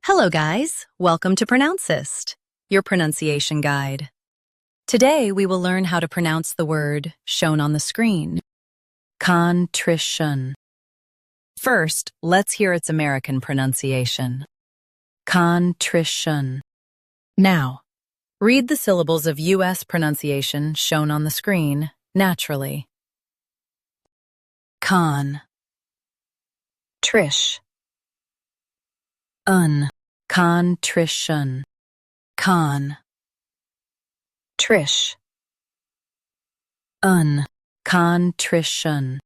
Hello guys, welcome to Pronouncist, your pronunciation guide. Today we will learn how to pronounce the word shown on the screen, contrition. First, let's hear its American pronunciation, contrition. Now, read the syllables of U.S. pronunciation shown on the screen naturally. Con, trish, contrition, trish, contrition.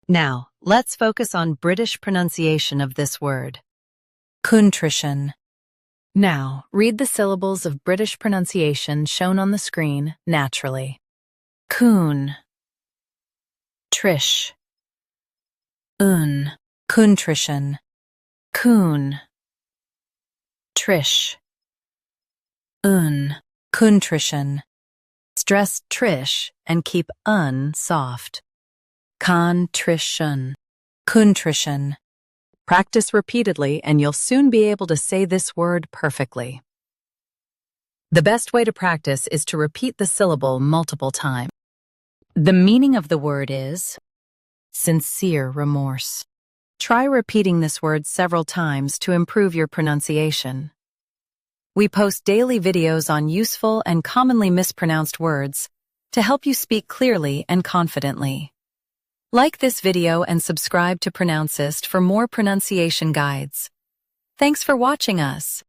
Now, let's focus on British pronunciation of this word, contrition. Now, read the syllables of British pronunciation shown on the screen naturally. Coon, trish, contrition, coon, trish, contrition. Stress trish and keep soft. Contrition, contrition. Practice repeatedly and you'll soon be able to say this word perfectly. The best way to practice is to repeat the syllable multiple times. The meaning of the word is sincere remorse. Try repeating this word several times to improve your pronunciation. We post daily videos on useful and commonly mispronounced words to help you speak clearly and confidently. Like this video and subscribe to Pronouncist for more pronunciation guides. Thanks for watching us.